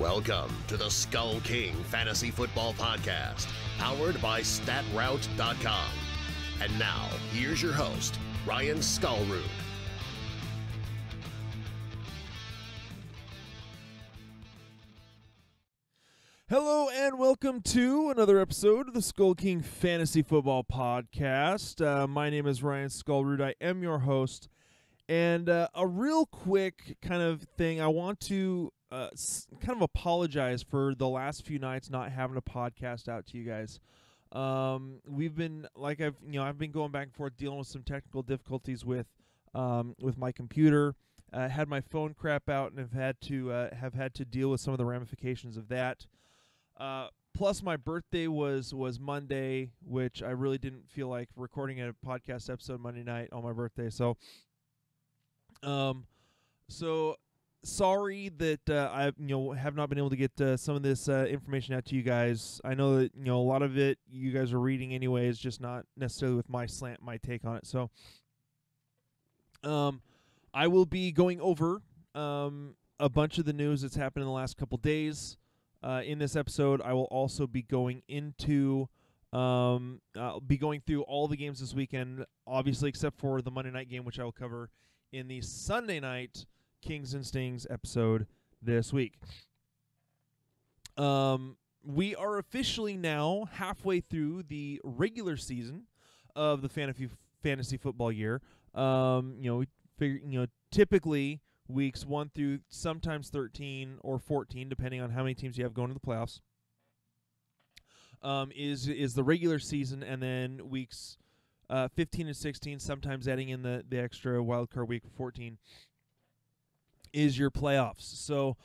Welcome to the SkullKing Fantasy Football Podcast, powered by StatRoute.com. And now, here's your host, Ryan Skullroot. Hello and welcome to another episode of the SkullKing Fantasy Football Podcast. My name is Ryan Skullroot. I am your host. And a real quick kind of thing, I want to kind of apologize for the last few nights not having a podcast out to you guys. We've been, like I've been going back and forth dealing with some technical difficulties with my computer. Had my phone crap out and have had to deal with some of the ramifications of that. Plus, my birthday was Monday, which I really didn't feel like recording a podcast episode Monday night on my birthday. So sorry that I have not been able to get some of this information out to you guys. I know that a lot of it you guys are reading anyways, just not necessarily with my slant, my take on it. So I will be going over a bunch of the news that's happened in the last couple days. In this episode, I will also be going into I'll be going through all the games this weekend, obviously except for the Monday night game, which I will cover in the Sunday night Kings and Stings episode this week. We are officially now halfway through the regular season of the fantasy football year. We figure, typically weeks 1 through sometimes 13 or 14, depending on how many teams you have going to the playoffs, is the regular season, and then weeks 15 and 16, sometimes adding in the extra wild card week 14, is your playoffs. So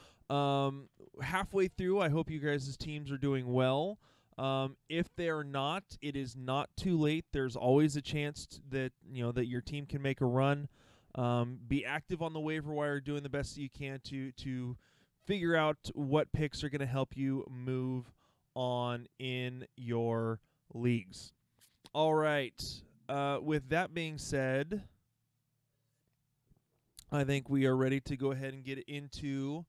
halfway through, I hope you guys' teams are doing well. If they are not, it is not too late. There's always a chance that your team can make a run. Be active on the waiver wire, doing the best that you can to figure out what picks are going to help you move on in your leagues. All right. With that being said, I think we are ready to go ahead and get into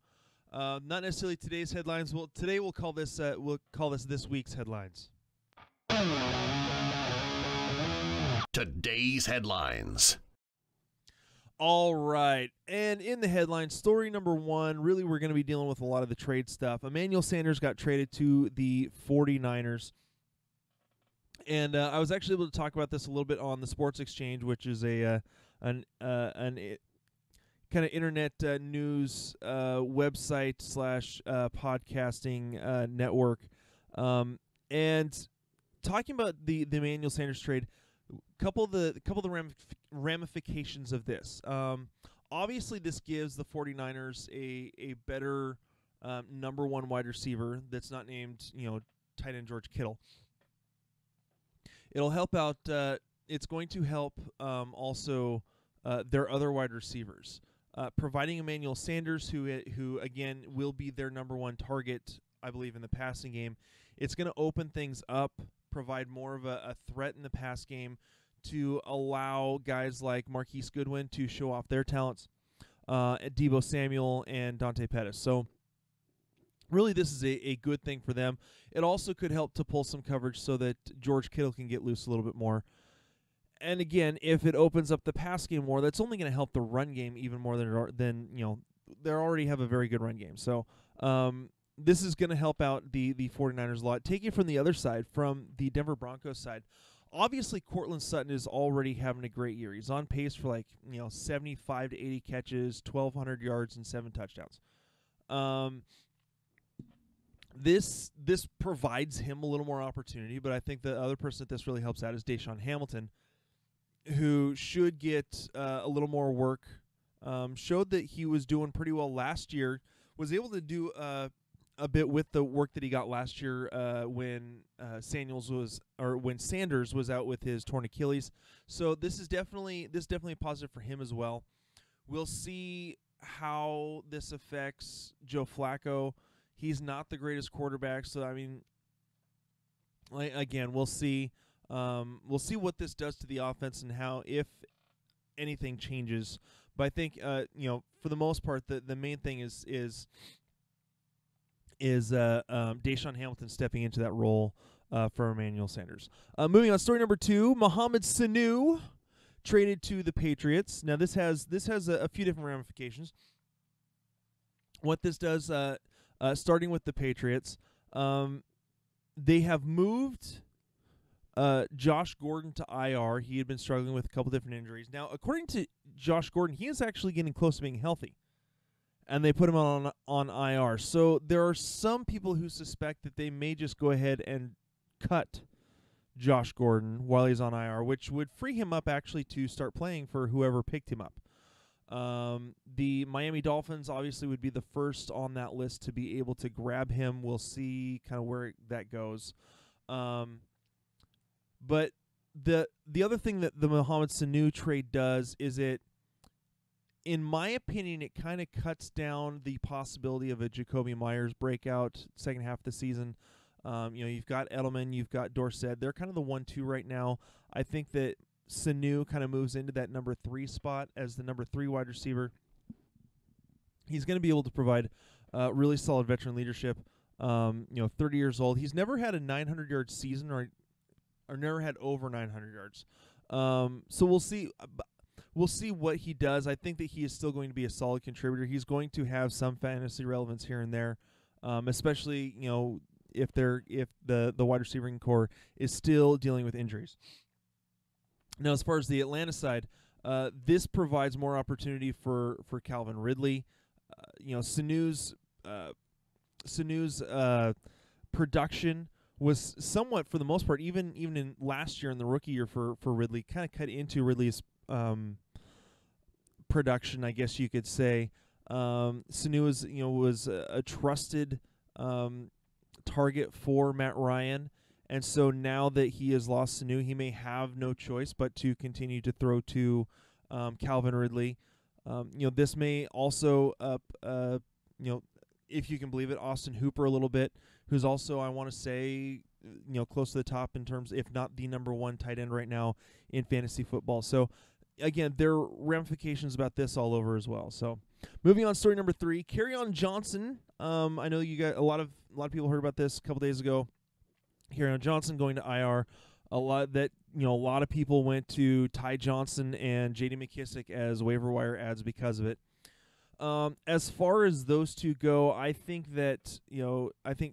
not necessarily today's headlines. Well, today we'll call this this week's headlines. Today's headlines. All right, and in the headlines, story number one, really we're going to be dealing with a lot of the trade stuff. Emmanuel Sanders got traded to the 49ers. And I was actually able to talk about this a little bit on the Sports Exchange, which is a kind of internet news website / podcasting network. And talking about the Emmanuel Sanders trade, couple of the ramifications of this. Obviously, this gives the 49ers a better number one wide receiver that's not named tight end George Kittle. It'll help out. It's going to help also their other wide receivers, providing Emmanuel Sanders, who again will be their number one target, I believe, in the passing game. It's going to open things up, provide more of a threat in the pass game to allow guys like Marquise Goodwin to show off their talents, Deebo Samuel and Dante Pettis. So really, this is a good thing for them. It also could help to pull some coverage so that George Kittle can get loose a little bit more. And again, if it opens up the pass game more, that's only going to help the run game even more than they already have a very good run game. So this is going to help out the 49ers a lot. Taking from the other side, from the Denver Broncos side, obviously Courtland Sutton is already having a great year. He's on pace for 75 to 80 catches, 1,200 yards, and 7 touchdowns. This provides him a little more opportunity, but I think the other person that this really helps out is Deshaun Hamilton, who should get a little more work. Showed that he was doing pretty well last year. Was able to do a bit with the work that he got last year when Sanders was out with his torn Achilles. So this is definitely positive for him as well. We'll see how this affects Joe Flacco. He's not the greatest quarterback, so I mean, again, we'll see. We'll see what this does to the offense and how, if anything, changes. But I think for the most part, the main thing is is Deshaun Hamilton stepping into that role for Emmanuel Sanders. Moving on, story number 2, Mohamed Sanu traded to the Patriots. Now this has a few different ramifications. What this does, starting with the Patriots, they have moved Josh Gordon to IR. He had been struggling with a couple different injuries. Now, according to Josh Gordon, he is actually getting close to being healthy, and they put him on IR. So there are some people who suspect that they may just go ahead and cut Josh Gordon while he's on IR, which would free him up actually to start playing for whoever picked him up. The Miami Dolphins obviously would be the first on that list to be able to grab him. We'll see kind of where that goes. But the other thing that the Mohamed Sanu trade does is in my opinion, it kind of cuts down the possibility of a Jacoby Myers breakout second half of the season. You've got Edelman, you've got Dorsett. They're kind of the 1-2 right now. I think that Sanu kind of moves into that number 3 spot as the number 3 wide receiver. He's going to be able to provide really solid veteran leadership. 30 years old. He's never had a 900-yard season or never had over 900 yards. So we'll see. We'll see what he does. I think that he is still going to be a solid contributor. He's going to have some fantasy relevance here and there, especially if the wide receiving core is still dealing with injuries. Now, as far as the Atlanta side, this provides more opportunity for Calvin Ridley. Sanu's production was somewhat, for the most part, even in last year in the rookie year for Ridley, kind of cut into Ridley's production, I guess you could say. Sanu was a trusted target for Matt Ryan, and so now that he has lost Sanu, he may have no choice but to continue to throw to Calvin Ridley. This may also if you can believe it, Austin Hooper a little bit, who's also, I want to say, close to the top in terms, if not the number 1 tight end right now in fantasy football. So, again, there are ramifications about this all over as well. So, moving on, story number 3, Kerryon Johnson. I know you got a lot of people heard about this a couple days ago. Kerryon Johnson going to IR. A lot of people went to Ty Johnson and J.D. McKissic as waiver wire ads because of it. As far as those two go, I think that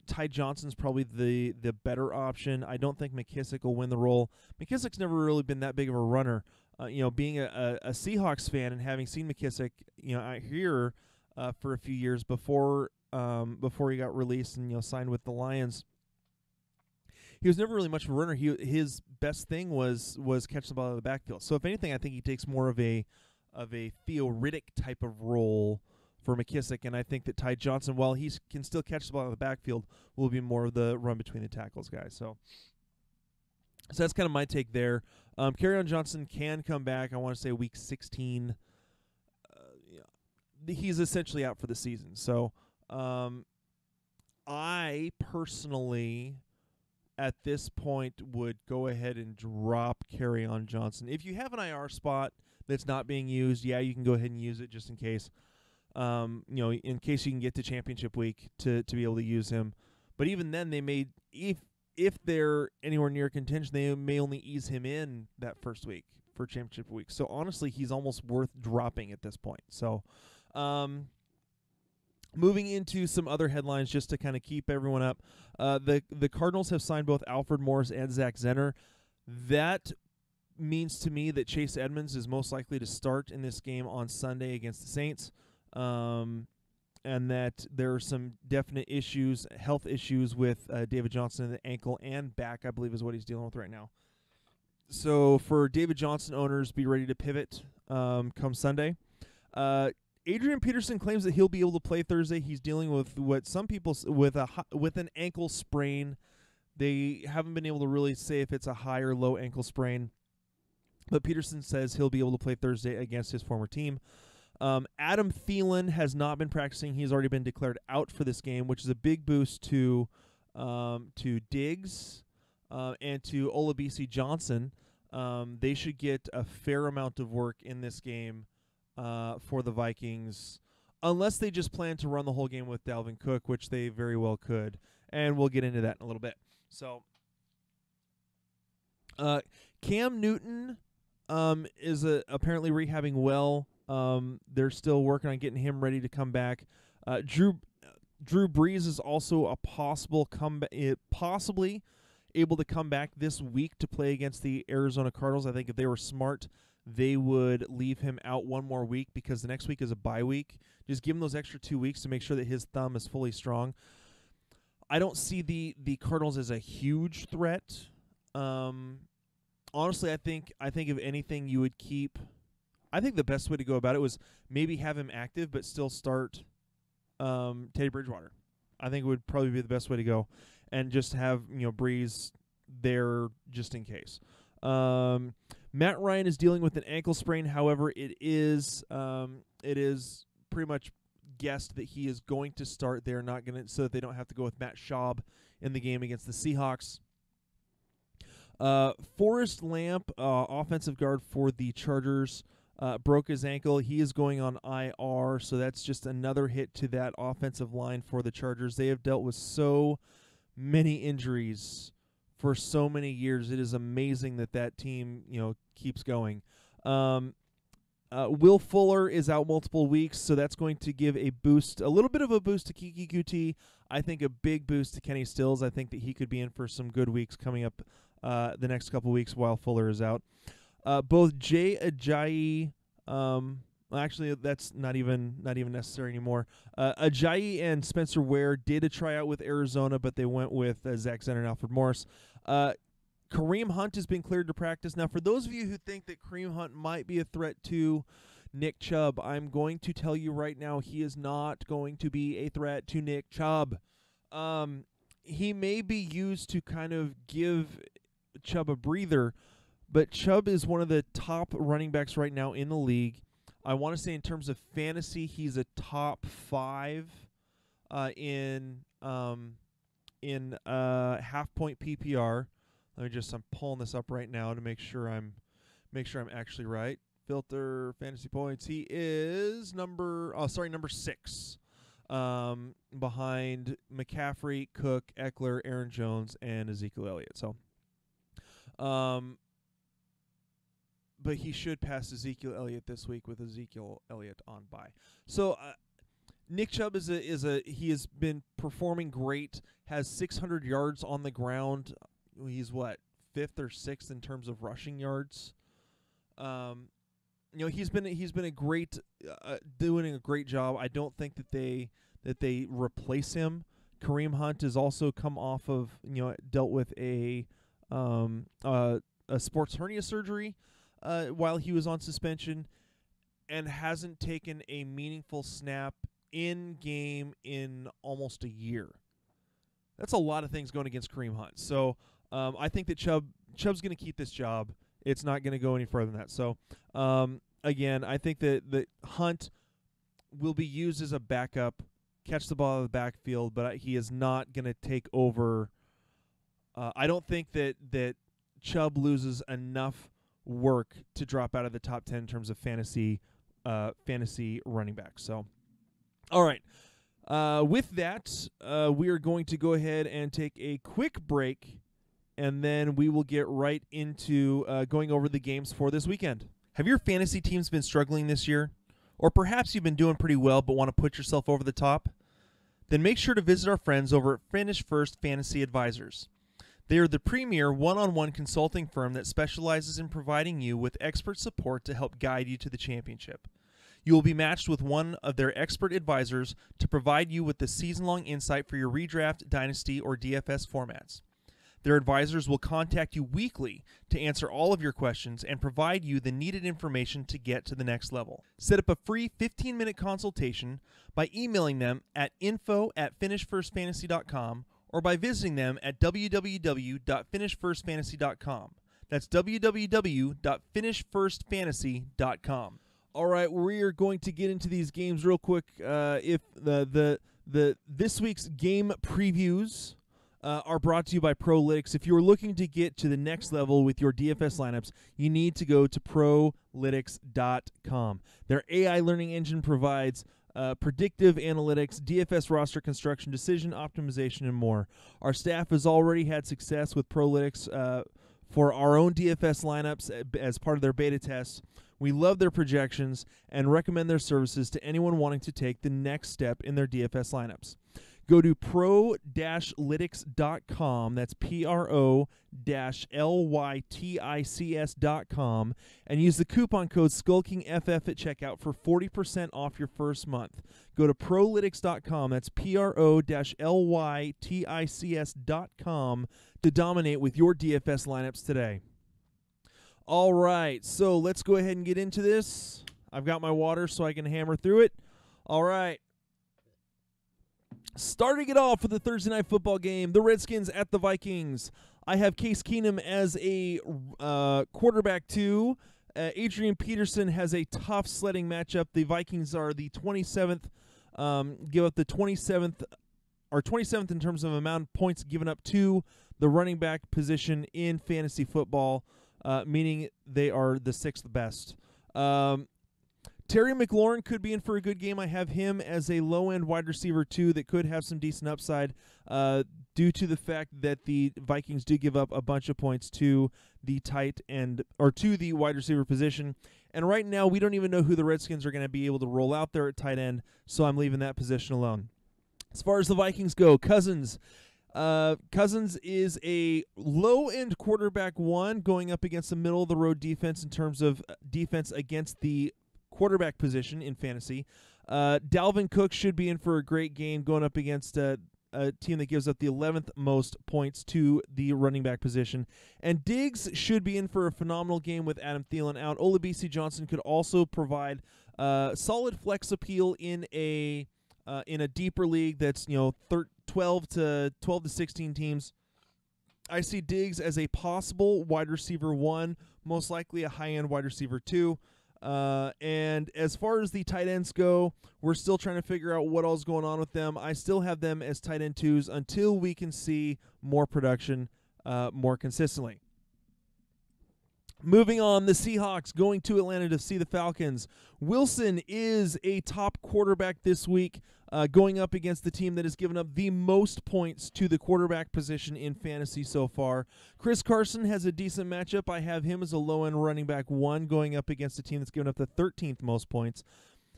Ty Johnson's probably the better option. I don't think McKissic will win the role. McKissic's never really been that big of a runner. Being a Seahawks fan and having seen McKissic, out here for a few years before he got released and signed with the Lions, he was never really much of a runner. His best thing was catching the ball out of the backfield. So if anything, I think he takes more of a Theo Riddick type of role for McKissic, and I think that Ty Johnson, while he can still catch the ball out of the backfield, will be more of the run between the tackles guy. So that's kind of my take there. Kerryon Johnson can come back. I want to say week 16. He's essentially out for the season. So I personally, at this point, would go ahead and drop Kerryon Johnson. If you have an IR spot that's not being used, you can go ahead and use it just in case. In case you can get to championship week to be able to use him. But even then, they may, if they're anywhere near contention, they may only ease him in that first week for championship week. So honestly, he's almost worth dropping at this point. So, moving into some other headlines just to kind of keep everyone up. The Cardinals have signed both Alfred Morris and Zach Zenner. That means to me that Chase Edmonds is most likely to start in this game on Sunday against the Saints, and that there are some definite health issues with David Johnson in the ankle and back, I believe is what he's dealing with right now. So for David Johnson owners, be ready to pivot come Sunday. Adrian Peterson claims that he'll be able to play Thursday. He's dealing with what some people with an ankle sprain. They haven't been able to really say if it's a high or low ankle sprain. But Peterson says he'll be able to play Thursday against his former team. Adam Thielen has not been practicing. He's already been declared out for this game, which is a big boost to Diggs and to Olabisi Johnson. They should get a fair amount of work in this game for the Vikings. unless they just plan to run the whole game with Dalvin Cook, which they very well could, and we'll get into that in a little bit. So, Cam Newton is apparently rehabbing well. They're still working on getting him ready to come back. Drew Brees is also a possible possibly able to come back this week to play against the Arizona Cardinals. I think if they were smart, they would leave him out one more week because the next week is a bye week. Just give him those extra 2 weeks to make sure that his thumb is fully strong. I don't see the Cardinals as a huge threat. Honestly, I think if anything, you would keep. I think the best way to go about it was maybe have him active, but still start Teddy Bridgewater. I think it would probably be the best way to go, and just have Brees there just in case. Matt Ryan is dealing with an ankle sprain. However, it is pretty much guessed that he is going to start. They're not going to, so that they don't have to go with Matt Schaub in the game against the Seahawks. Forrest Lamp, offensive guard for the Chargers, broke his ankle. He is going on IR, so that's just another hit to that offensive line for the Chargers. They have dealt with so many injuries for so many years. It is amazing that team, keeps going. Will Fuller is out multiple weeks, so that's going to give a little bit of a boost to Kiki Kuti. I think a big boost to Kenny Stills. I think that he could be in for some good weeks coming up the next couple weeks while Fuller is out. Both Jay Ajayi, actually that's not even necessary anymore. Ajayi and Spencer Ware did a tryout with Arizona, but they went with Zach Zenner and Alfred Morris. Kareem Hunt has been cleared to practice. Now, for those of you who think that Kareem Hunt might be a threat to Nick Chubb, I'm going to tell you right now he is not going to be a threat to Nick Chubb. He may be used to kind of give Chubb a breather, but Chubb is one of the top running backs right now in the league. I want to say in terms of fantasy, he's a top 5 in half-point PPR. I'm pulling this up right now to make sure I'm actually right. Filter fantasy points. He is number 6, behind McCaffrey, Cook, Eckler, Aaron Jones, and Ezekiel Elliott. So, but he should pass Ezekiel Elliott this week with Ezekiel Elliott on bye. So, Nick Chubb he has been performing great. Has 600 yards on the ground. He's 5th or 6th in terms of rushing yards. He's been a great doing a great job. I don't think that they replace him. Kareem Hunt has also come off of dealt with a sports hernia surgery while he was on suspension, and hasn't taken a meaningful snap in game in almost a year. That's a lot of things going against Kareem Hunt. So I think that Chubb's going to keep this job. It's not going to go any further than that. So, again, I think that Hunt will be used as a backup, catch the ball out of the backfield, but he is not going to take over. I don't think that Chubb loses enough work to drop out of the top 10 in terms of fantasy running back. So, all right. With that, we are going to go ahead and take a quick break, and then we will get right into going over the games for this weekend. Have your fantasy teams been struggling this year? Or perhaps you've been doing pretty well but want to put yourself over the top? Then make sure to visit our friends over at Finish First Fantasy Advisors. They are the premier one-on-one consulting firm that specializes in providing you with expert support to help guide you to the championship. You will be matched with one of their expert advisors to provide you with the season-long insight for your redraft, dynasty, or DFS formats. Their advisors will contact you weekly to answer all of your questions and provide you the needed information to get to the next level. Set up a free 15-minute consultation by emailing them at info@finishfirstfantasy.com or by visiting them at www.finishfirstfantasy.com. That's www.finishfirstfantasy.com. All right, we are going to get into these games real quick. If this week's game previews are brought to you by Prolytics. If you're looking to get to the next level with your DFS lineups, you need to go to Prolytics.com. Their AI learning engine provides predictive analytics, DFS roster construction, decision optimization, and more. Our staff has already had success with Prolytics for our own DFS lineups as part of their beta tests. We love their projections and recommend their services to anyone wanting to take the next step in their DFS lineups. Go to pro-lytics.com, that's pro-lytics.com, and use the coupon code SkullKingFF at checkout for 40% off your first month. Go to prolytics.com, that's pro-lytics.com, to dominate with your DFS lineups today. All right, so let's go ahead and get into this. I've got my water so I can hammer through it. All right. Starting it off with the Thursday night football game, the Redskins at the Vikings. I have Case Keenum as a quarterback 2. Adrian Peterson has a tough sledding matchup. The Vikings are the 27th, give up the 27th in terms of amount of points given up to the running back position in fantasy football, meaning they are the 6th best. Terry McLaurin could be in for a good game. I have him as a low-end wide receiver 2 that could have some decent upside due to the fact that the Vikings do give up a bunch of points to the tight end or to the wide receiver position. And right now, we don't even know who the Redskins are going to be able to roll out there at tight end, so I'm leaving that position alone. As far as the Vikings go, Cousins is a low-end quarterback 1 going up against the middle-of-the-road defense in terms of defense against the quarterback position in fantasy. Dalvin Cook should be in for a great game going up against a team that gives up the 11th most points to the running back position. And Diggs should be in for a phenomenal game with Adam Thielen out. Olabisi Johnson could also provide solid flex appeal in a deeper league that's 12 to 16 teams. I see Diggs as a possible wide receiver 1, most likely a high-end wide receiver 2. And as far as the tight ends go, we're still trying to figure out what all's going on with them. I still have them as tight end 2s until we can see more production more consistently. Moving on, the Seahawks going to Atlanta to see the Falcons. Wilson is a top quarterback this week, going up against the team that has given up the most points to the quarterback position in fantasy so far. Chris Carson has a decent matchup. I have him as a low-end running back 1 going up against a team that's given up the 13th most points.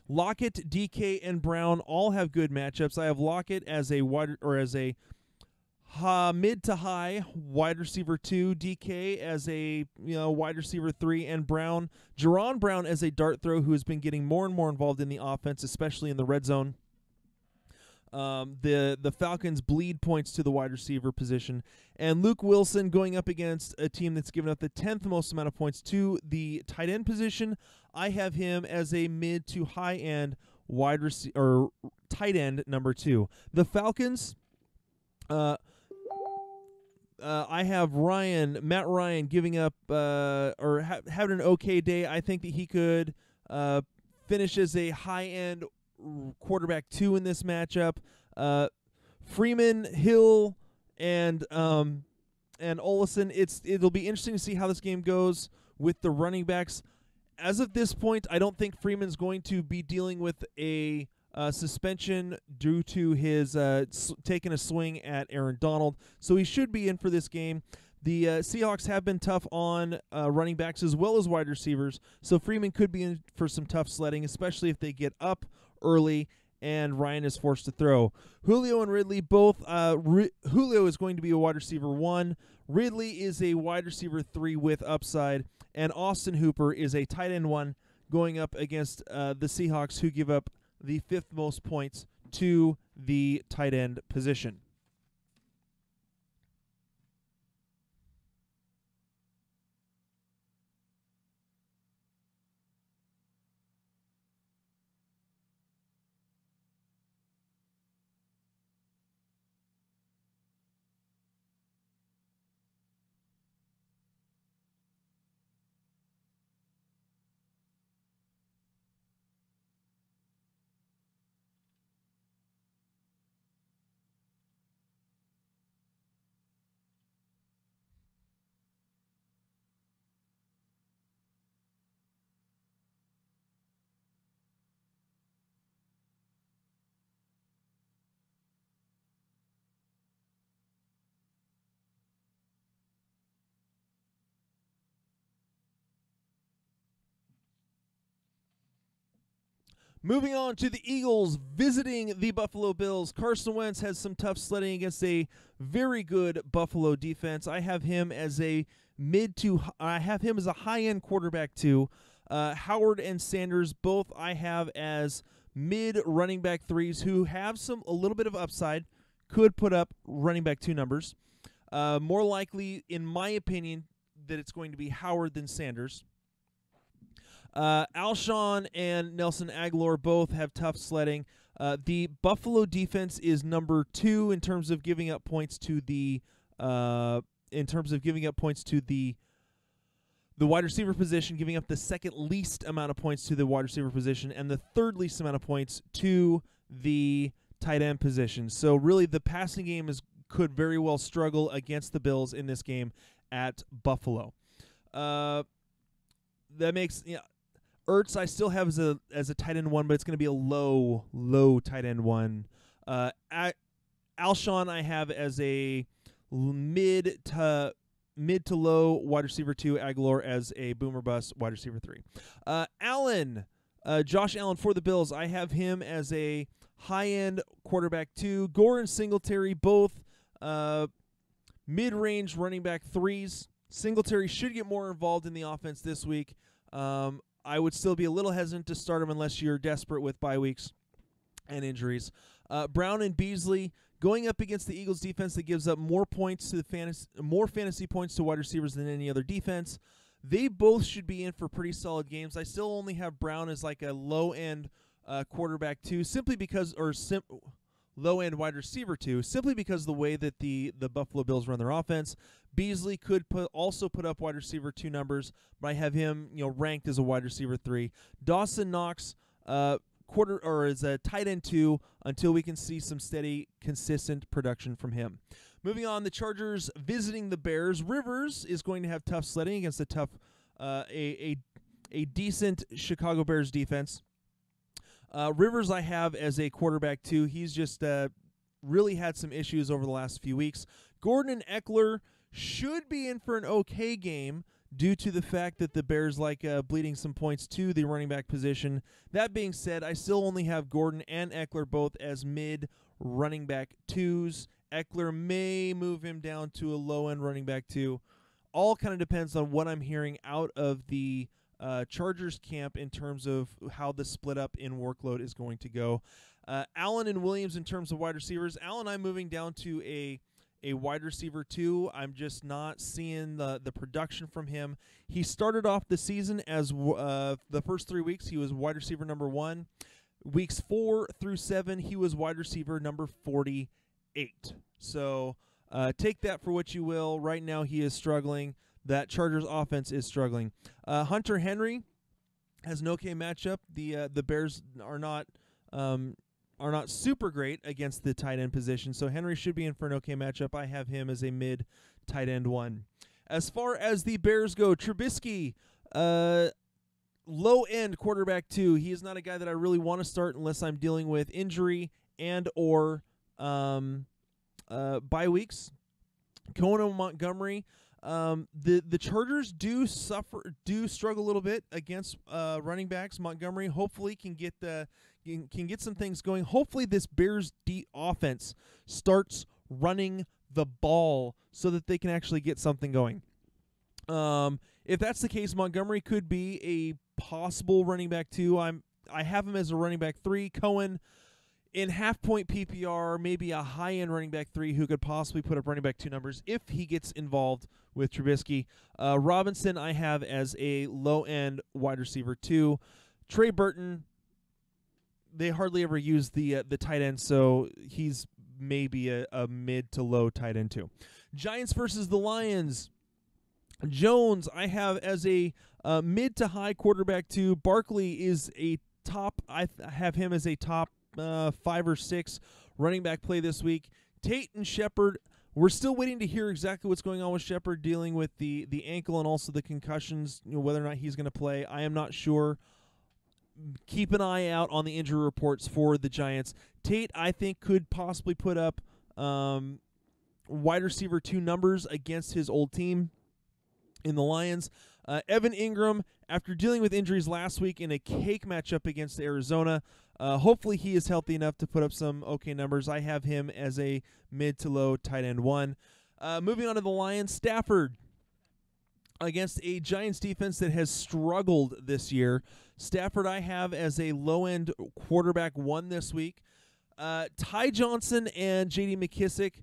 Lockett, DK, and Brown all have good matchups. I have Lockett as a mid to high wide receiver 2, DK as a wide receiver 3, and Jerron Brown as a dart throw who has been getting more and more involved in the offense, especially in the red zone. The Falcons bleed points to the wide receiver position, and Luke Wilson going up against a team that's given up the 10th most amount of points to the tight end position. I have him as a mid to high end wide receiver or tight end number 2. The Falcons. I have Matt Ryan giving up having an okay day. I think that he could finish as a high-end quarterback 2 in this matchup. Freeman, Hill, and Olsen. It'll be interesting to see how this game goes with the running backs. As of this point, I don't think Freeman's going to be dealing with a suspension due to his taking a swing at Aaron Donald, so he should be in for this game. The Seahawks have been tough on running backs as well as wide receivers, so Freeman could be in for some tough sledding, especially if they get up early and Ryan is forced to throw. Julio and Ridley both. Julio is going to be a wide receiver 1. Ridley is a wide receiver 3 with upside, and Austin Hooper is a tight end 1 going up against the Seahawks, who give up the 5th most points to the tight end position. Moving on to the Eagles visiting the Buffalo Bills. Carson Wentz has some tough sledding against a very good Buffalo defense. I have him as a high-end quarterback too. Howard and Sanders both I have as mid running back threes who have a little bit of upside, could put up running back 2 numbers. More likely, in my opinion, that it's going to be Howard than Sanders. Alshon and Nelson Aguilar both have tough sledding. The Buffalo defense is number 2 in terms of giving up points to the wide receiver position, giving up the second least amount of points to the wide receiver position, and the third least amount of points to the tight end position. So really, the passing game could very well struggle against the Bills in this game at Buffalo. That makes Ertz I still have as a tight end 1, but it's going to be a low tight end 1. Alshon I have as a mid to low wide receiver 2. Aguilar as a boomer bust wide receiver 3. Josh Allen for the Bills, I have him as a high end quarterback 2. Gore and Singletary both mid-range running back 3s. Singletary should get more involved in the offense this week. I would still be a little hesitant to start him unless you're desperate with bye weeks and injuries. Brown and Beasley going up against the Eagles defense that gives up more fantasy points to wide receivers than any other defense. They both should be in for pretty solid games. I still only have Brown as like a low-end quarterback 2, low-end wide receiver 2, simply because of the way that the Buffalo Bills run their offense. Beasley could also put up wide receiver 2 numbers, but I have him ranked as a wide receiver 3. Dawson Knox as a tight end 2 until we can see some steady, consistent production from him. Moving on, the Chargers visiting the Bears. Rivers is going to have tough sledding against a decent Chicago Bears defense. Rivers I have as a quarterback 2. He's just really had some issues over the last few weeks. Gordon and Eckler should be in for an okay game due to the fact that the Bears like bleeding some points to the running back position. That being said, I still only have Gordon and Eckler both as mid running back 2s. Eckler may move him down to a low-end running back 2. All kind of depends on what I'm hearing out of the Chargers camp in terms of how the split up in workload is going to go. Allen and Williams in terms of wide receivers. Allen I'm moving down to a wide receiver 2. I'm just not seeing the production from him. He started off the season as the first 3 weeks he was wide receiver number 1. Weeks 4 through 7 he was wide receiver number 48. So take that for what you will. Right now he is struggling. That Chargers offense is struggling. Hunter Henry has an okay matchup. The Bears are not super great against the tight end position, so Henry should be in for an okay matchup. I have him as a mid tight end 1. As far as the Bears go, Trubisky, low end quarterback 2. He is not a guy that I really want to start unless I'm dealing with injury and or bye weeks. Cohen and Montgomery. The Chargers do struggle a little bit against running backs. Montgomery hopefully can get some things going. Hopefully this Bears offense starts running the ball so that they can actually get something going. If that's the case, Montgomery could be a possible running back 2. I have him as a running back 3. Cohen in half-point PPR, maybe a high-end running back 3 who could possibly put up running back 2 numbers if he gets involved with Trubisky. Robinson I have as a low-end wide receiver 2. Trey Burton, they hardly ever use the tight end, so he's maybe a mid to low tight end 2. Giants versus the Lions. Jones I have as a mid to high quarterback 2. Barkley is a top. I have him as a top 5 or 6 running back play this week. Tate and Shepard, we're still waiting to hear exactly what's going on with Shepard, dealing with the ankle and also the concussions, whether or not he's going to play. I am not sure. Keep an eye out on the injury reports for the Giants. Tate, I think, could possibly put up wide receiver 2 numbers against his old team in the Lions. Evan Ingram after dealing with injuries last week in a cake matchup against Arizona. Hopefully he is healthy enough to put up some okay numbers. I have him as a mid to low tight end 1. Moving on to the Lions, Stafford against a Giants defense that has struggled this year. Stafford I have as a low-end quarterback 1 this week. Ty Johnson and J.D. McKissick,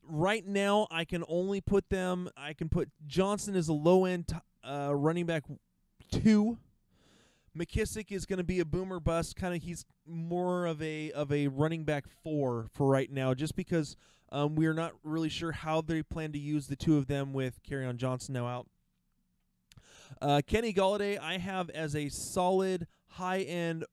right now I can only put them, I can put Johnson as a low-end running back 2. McKissick is going to be a boomer bust. He's more of a running back 4 for right now, just because we are not really sure how they plan to use the two of them with Kerryon Johnson now out. Kenny Golladay I have as a solid high-end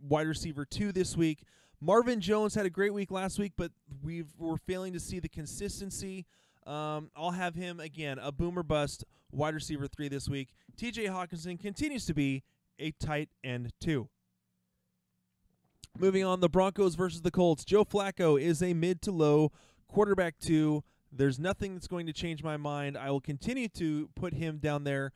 wide receiver 2 this week. Marvin Jones had a great week last week, but we're failing to see the consistency. I'll have him, again, a boomer bust wide receiver 3 this week. TJ Hawkinson continues to be a tight end 2. Moving on, the Broncos versus the Colts. Joe Flacco is a mid to low quarterback 2. There's nothing that's going to change my mind. I will continue to put him down there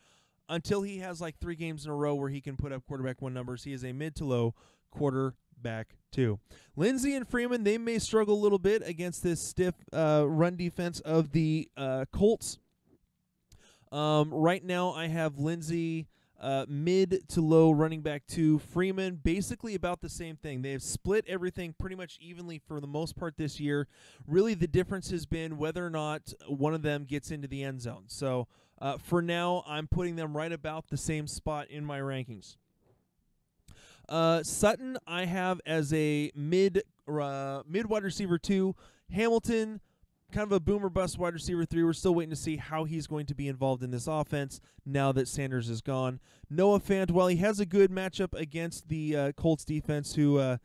until he has like 3 games in a row where he can put up quarterback 1 numbers. He is a mid to low quarterback 2. Lindsey and Freeman, they may struggle a little bit against this stiff run defense of the Colts. Right now I have Lindsey mid to low running back 2. Freeman, basically about the same thing. They have split everything pretty much evenly for the most part this year. Really, the difference has been whether or not one of them gets into the end zone. So for now, I'm putting them right about the same spot in my rankings. Sutton, I have as a mid wide receiver 2. Hamilton, kind of a boomer bust wide receiver 3. We're still waiting to see how he's going to be involved in this offense now that Sanders is gone. Noah Fant, while he has a good matchup against the Colts defense, who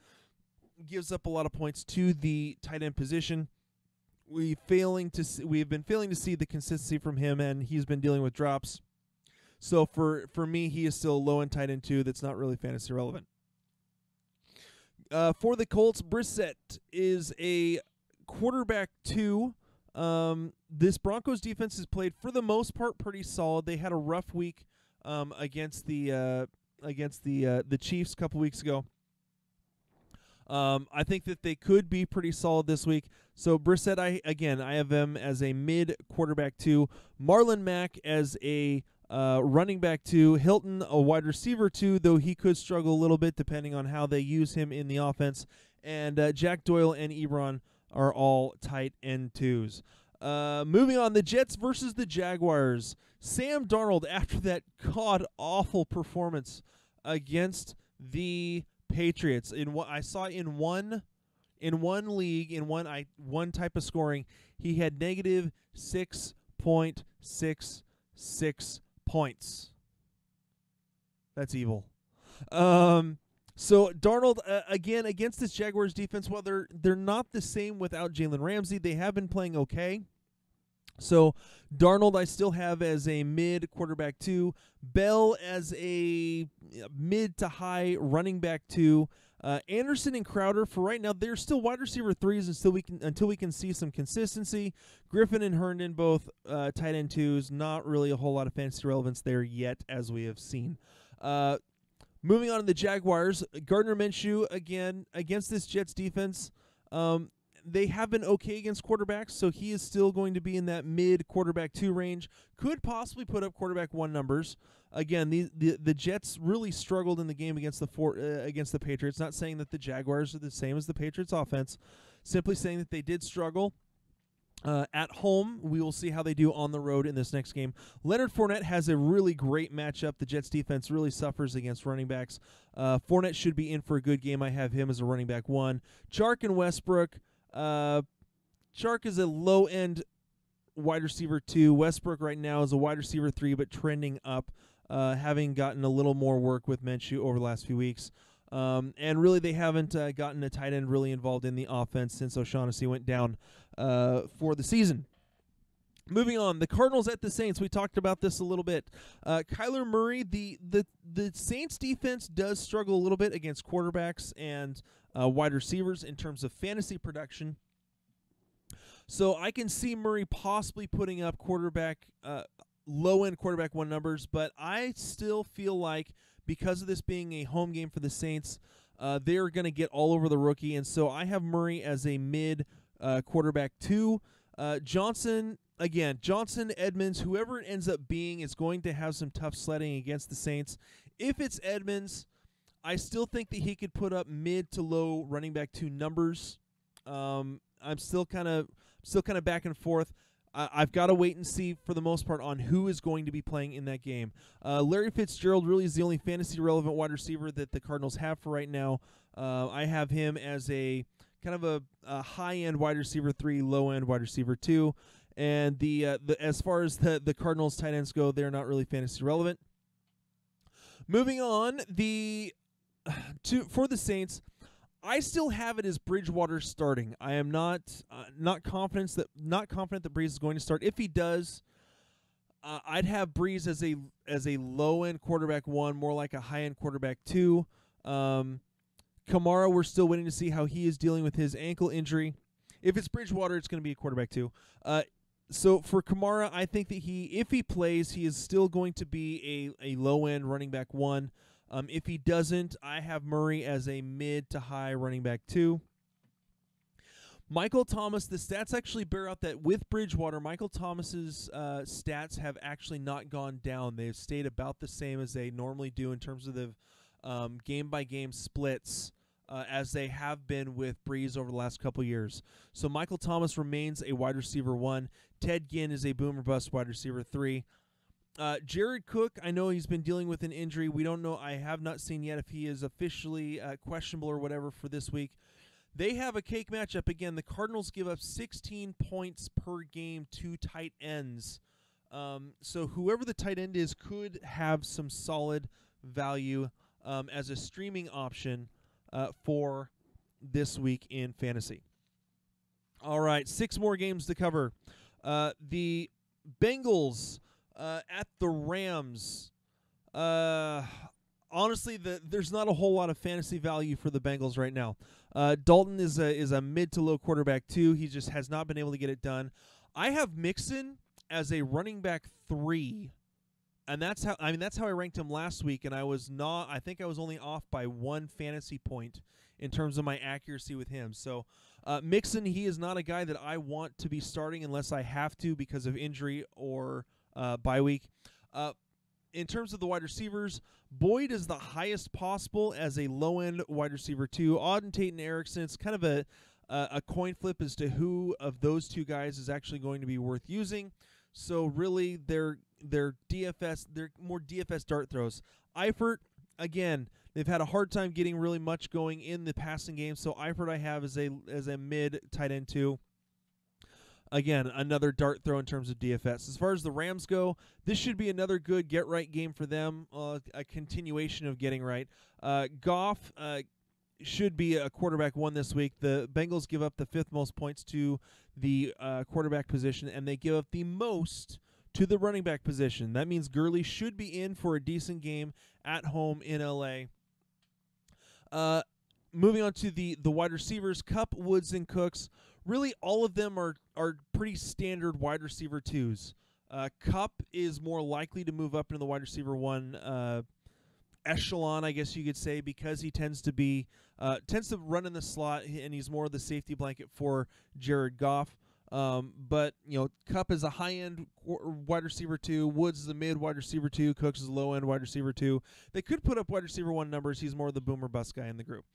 gives up a lot of points to the tight end position, we've been failing to see the consistency from him, and he's been dealing with drops. So for me, he is still low end tight end 2. That's not really fantasy relevant. For the Colts, Brissett is a quarterback 2. This Broncos defense has played for the most part pretty solid. They had a rough week against the Chiefs a couple weeks ago. I think that they could be pretty solid this week. So Brissett, I have them as a mid quarterback 2. Marlon Mack as a running back 2. Hilton, a wide receiver 2, though he could struggle a little bit depending on how they use him in the offense. And Jack Doyle and Ebron are all tight end 2s. Moving on, the Jets versus the Jaguars. Sam Darnold, after that god-awful performance against the Patriots, in what I saw in one league, in one type of scoring, he had negative 6.66 points. That's evil. So Darnold, again, against this Jaguars defense, while they're not the same without Jalen Ramsey, they have been playing okay. So Darnold I still have as a mid quarterback 2. Bell as a mid to high running back 2. Anderson and Crowder, for right now, they're still wide receiver 3s until we can see some consistency. Griffin and Herndon, both tight end 2s. Not really a whole lot of fantasy relevance there yet, as we have seen. Moving on to the Jaguars, Gardner Minshew, again, against this Jets defense. They have been okay against quarterbacks, so he is still going to be in that mid quarterback 2 range. Could possibly put up quarterback 1 numbers. Again, the Jets really struggled in the game against the Patriots. Not saying that the Jaguars are the same as the Patriots offense, simply saying that they did struggle. At home, we will see how they do on the road in this next game. Leonard Fournette has a really great matchup. The Jets defense really suffers against running backs. Fournette should be in for a good game. I have him as a running back 1. Chark and Westbrook. Chark is a low-end wide receiver 2. Westbrook right now is a wide receiver 3, but trending up, having gotten a little more work with Minshew over the last few weeks. And really, they haven't gotten a tight end really involved in the offense since O'Shaughnessy went down for the season. Moving on, the Cardinals at the Saints. We talked about this a little bit. Kyler Murray, the Saints defense does struggle a little bit against quarterbacks and wide receivers in terms of fantasy production. So I can see Murray possibly putting up quarterback low-end quarterback one numbers, but I still feel like because of this being a home game for the Saints, they're going to get all over the rookie, and so I have Murray as a mid quarterback 2. Johnson, Edmonds, whoever it ends up being is going to have some tough sledding against the Saints. If it's Edmonds, I still think that he could put up mid to low running back 2 numbers. I'm still kind of back and forth. I've got to wait and see for the most part on who is going to be playing in that game. Larry Fitzgerald really is the only fantasy relevant wide receiver that the Cardinals have for right now. I have him as a kind of a high-end wide receiver 3, low-end wide receiver 2. And as far as the Cardinals tight ends go, they're not really fantasy relevant. Moving on, for the Saints, I still have it as Bridgewater starting. I am not confident that Brees is going to start. If he does, I'd have Brees as a low-end quarterback 1, more like a high-end quarterback 2. Kamara, we're still waiting to see how he is dealing with his ankle injury. If it's Bridgewater, it's going to be a quarterback 2. So for Kamara, I think that if he plays, he is still going to be a low-end running back 1. If he doesn't, I have Murray as a mid to high running back 2. Michael Thomas, the stats actually bear out that with Bridgewater, Michael Thomas's stats have actually not gone down. They've stayed about the same as they normally do in terms of the game-by-game splits as they have been with Brees over the last couple years. So Michael Thomas remains a wide receiver 1. Ted Ginn is a boom or bust wide receiver 3. Jared Cook, I know he's been dealing with an injury. We don't know. I have not seen yet if he is officially questionable or whatever for this week. They have a cake matchup. Again, the Cardinals give up 16 points per game to tight ends. So whoever the tight end is could have some solid value as a streaming option for this week in fantasy. All right, 6 more games to cover. The Bengals at the Rams. Honestly, there's not a whole lot of fantasy value for the Bengals right now. Dalton is a mid to low quarterback 2. He just has not been able to get it done. I have Mixon as a running back 3, and that's how I ranked him last week. And I think I was only off by 1 fantasy point in terms of my accuracy with him. So Mixon, he is not a guy that I want to be starting unless I have to because of injury or bye week. In terms of the wide receivers, Boyd is the highest possible as a low-end wide receiver 2. Auden Tate Erickson, it's kind of a coin flip as to who of those 2 guys is actually going to be worth using. So really, they're more DFS dart throws. Eifert, again, they've had a hard time getting really much going in the passing game. So Eifert I have as a mid tight end 2. Again, another dart throw in terms of DFS. As far as the Rams go, this should be another good get-right game for them, a continuation of getting right. Goff should be a quarterback 1 this week. The Bengals give up the 5th most points to the quarterback position, and they give up the most to the running back position. That means Gurley should be in for a decent game at home in L.A. Moving on to the wide receivers, Kupp, Woods, and Cooks. Really, all of them are pretty standard wide receiver 2s. Kupp is more likely to move up into the wide receiver 1 echelon, I guess you could say, because he tends to run in the slot, and he's more of the safety blanket for Jared Goff. But Kupp is a high-end wide receiver 2. Woods is a mid wide receiver 2. Cooks is a low-end wide receiver 2. They could put up wide receiver 1 numbers. He's more of the boomer bust guy in the group.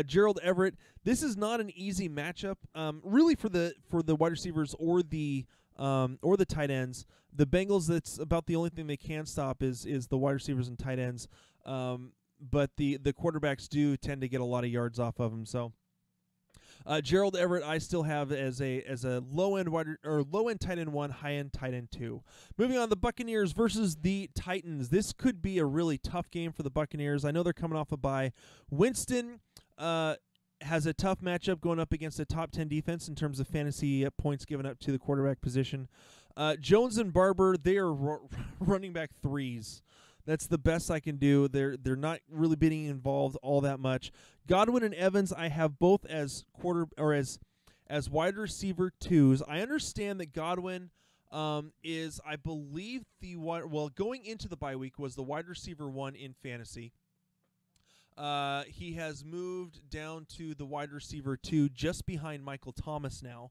Gerald Everett. This is not an easy matchup, really for the wide receivers or the tight ends. The Bengals, that's about the only thing they can stop is the wide receivers and tight ends. But the quarterbacks do tend to get a lot of yards off of them. So. Gerald Everett, I still have as a low-end tight end 1, high-end tight end 2. Moving on, the Buccaneers versus the Titans. This could be a really tough game for the Buccaneers. I know they're coming off a bye. Winston has a tough matchup going up against a top 10 defense in terms of fantasy points given up to the quarterback position. Jones and Barber, they are running back 3s. That's the best I can do. They're not really being involved all that much. Godwin and Evans, I have both as wide receiver 2s. I understand that Godwin, is I believe going into the bye week was the wide receiver 1 in fantasy. He has moved down to the wide receiver 2, just behind Michael Thomas now,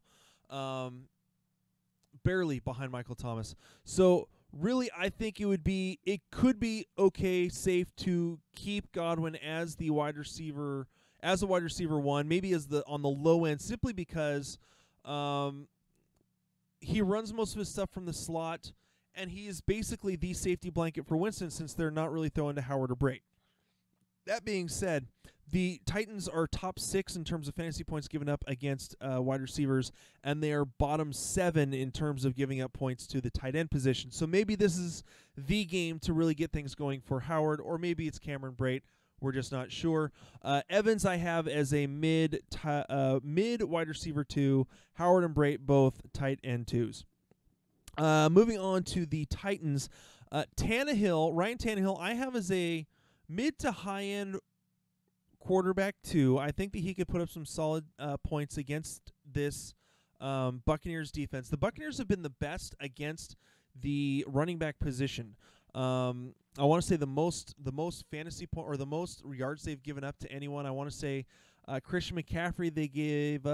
barely behind Michael Thomas. So really, I think it could be safe to keep Godwin as the wide receiver, as a wide receiver 1, maybe on the low end, simply because he runs most of his stuff from the slot, and he is basically the safety blanket for Winston, since they're not really throwing to Howard or Brait. That being said, the Titans are top 6 in terms of fantasy points given up against wide receivers, and they are bottom 7 in terms of giving up points to the tight end position. So maybe this is the game to really get things going for Howard, or maybe it's Cameron Brait. We're just not sure. Evans I have as a mid wide receiver 2. Howard and Brait both tight end 2s. Moving on to the Titans, Ryan Tannehill I have as a mid to high end quarterback 2. I think that he could put up some solid points against this Buccaneers defense. The Buccaneers have been the best against the running back position. I want to say the most fantasy point, or the most yards they've given up to anyone. I want to say Christian McCaffrey, they gave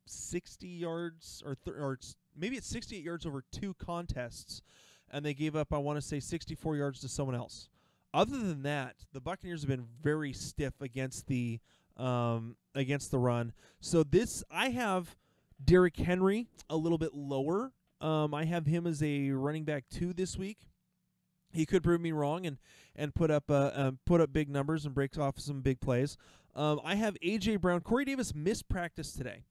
60 yards, or maybe it's 68 yards over 2 contests, and they gave up, I want to say, 64 yards to someone else. Other than that, the Buccaneers have been very stiff against the run. So I have Derrick Henry a little bit lower. I have him as a running back 2 this week. He could prove me wrong and put up big numbers and break off some big plays. I have A.J. Brown. Corey Davis missed practice today.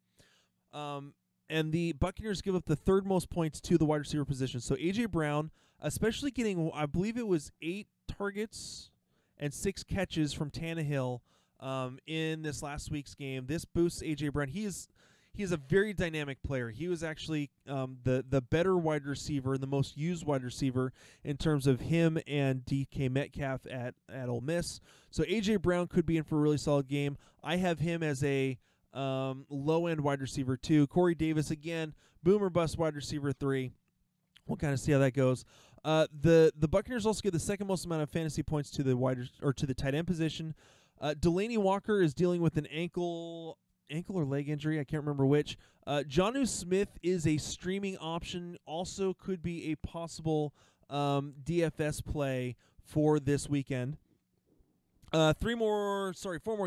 And the Buccaneers give up the 3rd most points to the wide receiver position. So A.J. Brown, especially getting, I believe it was 8 targets and 6 catches from Tannehill in this last week's game. This boosts A.J. Brown. He is a very dynamic player. He was actually the better wide receiver, the most used wide receiver in terms of him and DK Metcalf at Ole Miss. So A.J. Brown could be in for a really solid game. I have him as a low-end wide receiver 2. Corey Davis, again, boom or bust wide receiver 3. We'll kind of see how that goes. The Buccaneers also get the 2nd most amount of fantasy points to the tight end position. Delaney Walker is dealing with an ankle or leg injury, I can't remember which. Jonnu Smith is a streaming option, also could be a possible DFS play for this weekend. 4 more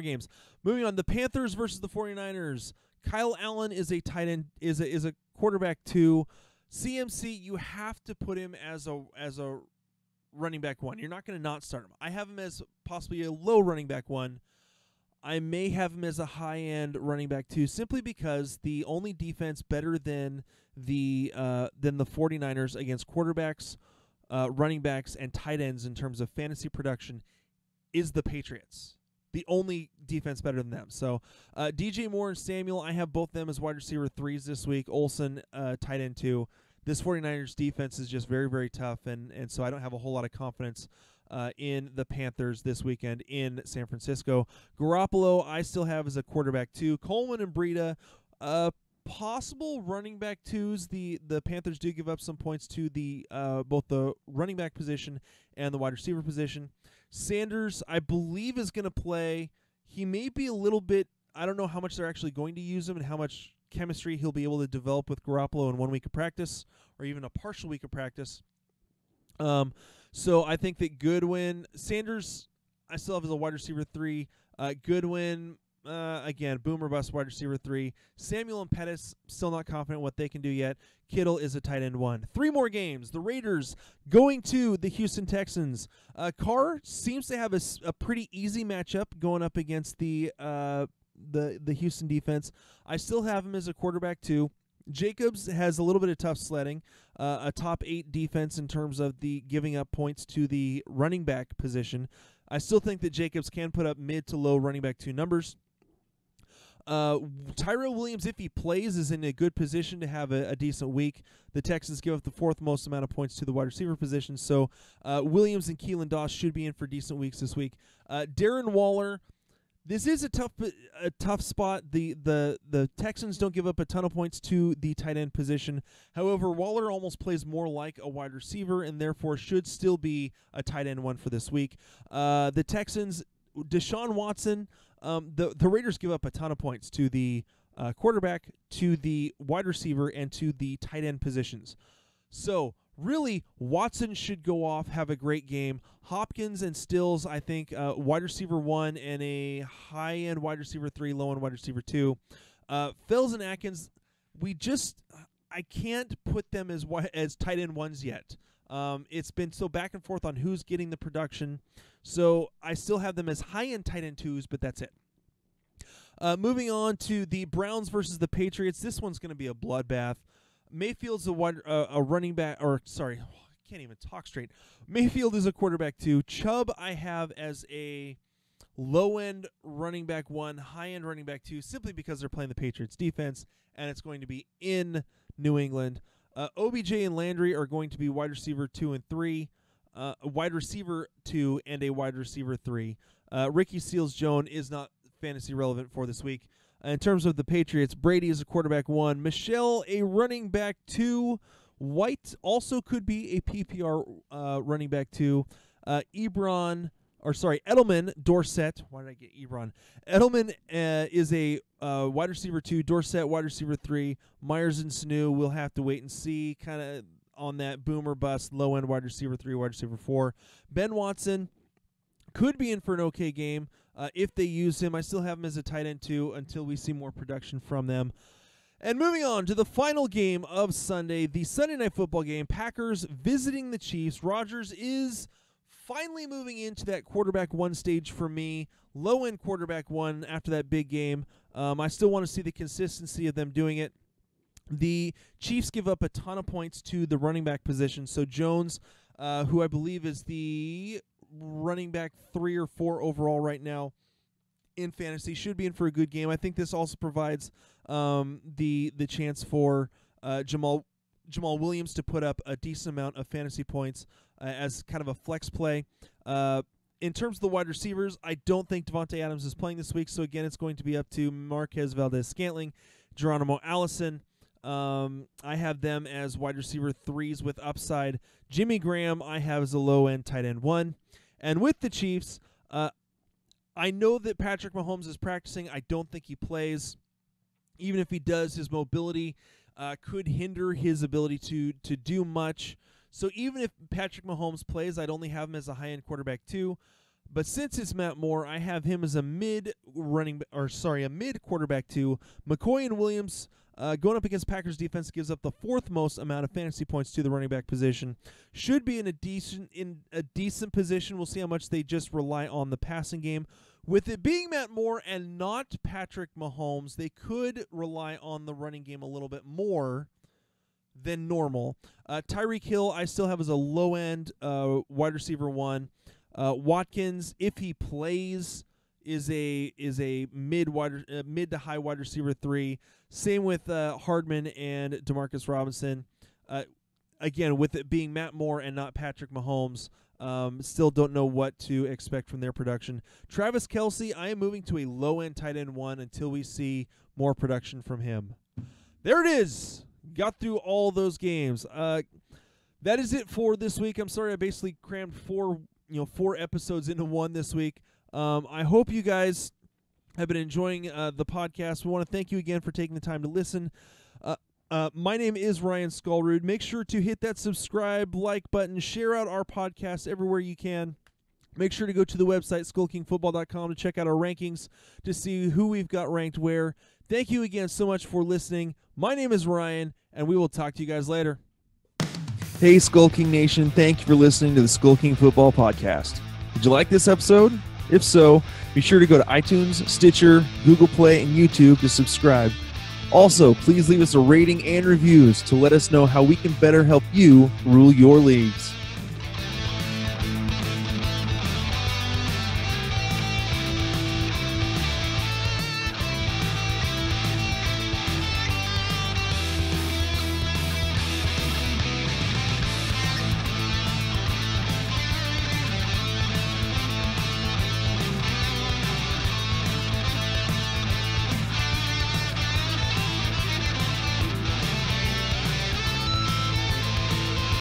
games. Moving on, the Panthers versus the 49ers. Kyle Allen is a tight end, is a quarterback 2. CMC, you have to put him as a running back 1. You're not going to not start him. I have him as possibly a low running back 1. I may have him as a high-end running back 2, simply because the only defense better than the 49ers against quarterbacks, running backs, and tight ends in terms of fantasy production is the Patriots. The only defense better than them. So DJ Moore and Samuel, I have both them as wide receiver 3s this week. Olsen, tight end 2. This 49ers defense is just very, very tough, and so I don't have a whole lot of confidence in the Panthers this weekend in San Francisco. Garoppolo, I still have as a quarterback 2. Coleman and Breida, possible running back 2s. The Panthers do give up some points to both the running back position and the wide receiver position. Sanders, I believe, is going to play. He may be a little bit, I don't know how much they're actually going to use him and how much chemistry he'll be able to develop with Garoppolo in 1 week of practice or even a partial week of practice. So I think that Sanders, I still have as a wide receiver 3. Goodwin, again, boomer bust wide receiver 3. Samuel and Pettis, still not confident what they can do yet. Kittle is a tight end 1. 3 more games. The Raiders going to the Houston Texans. Carr seems to have a pretty easy matchup going up against the Houston defense. I still have him as a quarterback 2. Jacobs has a little bit of tough sledding, a top 8 defense in terms of the giving up points to the running back position. I still think that Jacobs can put up mid to low running back 2 numbers. Tyrell Williams, if he plays, is in a good position to have a decent week. The Texans give up the 4th most amount of points to the wide receiver position, so Williams and Keelan Doss should be in for decent weeks this week. Darren Waller, This is a tough spot. The Texans don't give up a ton of points to the tight end position. However, Waller almost plays more like a wide receiver and therefore should still be a tight end one for this week. The Texans, Deshaun Watson, the Raiders give up a ton of points to the quarterback, to the wide receiver, and to the tight end positions. So really, Watson should go off, have a great game. Hopkins and Stills, I think, wide receiver 1 and a high-end wide receiver 3, low-end wide receiver 2. Fells and Atkins, I can't put them as tight end ones yet. It's been so back and forth on who's getting the production. So I still have them as high-end tight end 2s, but that's it. Moving on to the Browns versus the Patriots. This one's going to be a bloodbath. Mayfield's a running back, or sorry, I can't even talk straight. Mayfield is a quarterback 2. Chubb I have as a low-end running back 1, high-end running back 2, simply because they're playing the Patriots defense, and it's going to be in New England. OBJ and Landry are going to be wide receiver 2 and 3, a wide receiver 2 and a wide receiver 3. Ricky Seals-Jones is not fantasy relevant for this week. In terms of the Patriots, Brady is a quarterback 1, Michelle a running back 2, White also could be a PPR running back 2, Edelman, Dorsett. Why did I get Ebron? Edelman is a wide receiver 2, Dorsett wide receiver 3, Myers and Sanu. We'll have to wait and see, kind of on that boom or bust, low end wide receiver 3, wide receiver 4. Ben Watson could be in for an okay game. If they use him, I still have him as a tight end 2 until we see more production from them. And moving on to the final game of Sunday, the Sunday Night Football game, Packers visiting the Chiefs. Rodgers is finally moving into that quarterback 1 stage for me, low-end quarterback 1 after that big game. I still want to see the consistency of them doing it. The Chiefs give up a ton of points to the running back position, so Jones, who I believe is the running back 3 or 4 overall right now in fantasy, should be in for a good game. I think this also provides the chance for Jamal Williams to put up a decent amount of fantasy points as kind of a flex play. In terms of the wide receivers, I don't think Devontae Adams is playing this week, so again, it's going to be up to Marquez Valdez-Scantling, Geronimo Allison. I have them as wide receiver 3s with upside. Jimmy Graham I have as a low-end tight end 1. And with the Chiefs, I know that Patrick Mahomes is practicing. I don't think he plays. Even if he does, his mobility could hinder his ability to do much. So even if Patrick Mahomes plays, I'd only have him as a high-end quarterback 2. But since it's Matt Moore, I have him as a mid quarterback 2. McCoy and Williams going up against Packers defense gives up the 4th most amount of fantasy points to the running back position. Should be in a decent position. We'll see how much they just rely on the passing game. With it being Matt Moore and not Patrick Mahomes, they could rely on the running game a little bit more than normal. Tyreek Hill I still have as a low-end wide receiver 1. Watkins, if he plays, is a mid to high wide receiver 3. Same with Hardman and Demarcus Robinson. Again, with it being Matt Moore and not Patrick Mahomes, still don't know what to expect from their production. Travis Kelce, I am moving to a low-end tight end 1 until we see more production from him. There it is. Got through all those games. That is it for this week. I'm sorry I basically crammed 4 episodes into one this week. I hope you guys have been enjoying the podcast. We want to thank you again for taking the time to listen. My name is Ryan Skullrood. Make sure to hit that subscribe, like button, share out our podcast everywhere you can. Make sure to go to the website, SkullKingFootball.com, to check out our rankings to see who we've got ranked where. Thank you again so much for listening. My name is Ryan, and we will talk to you guys later. Hey, SkullKing Nation. Thank you for listening to the SkullKing Football Podcast. Did you like this episode? If so, be sure to go to iTunes, Stitcher, Google Play, and YouTube to subscribe. Also, please leave us a rating and reviews to let us know how we can better help you rule your leagues.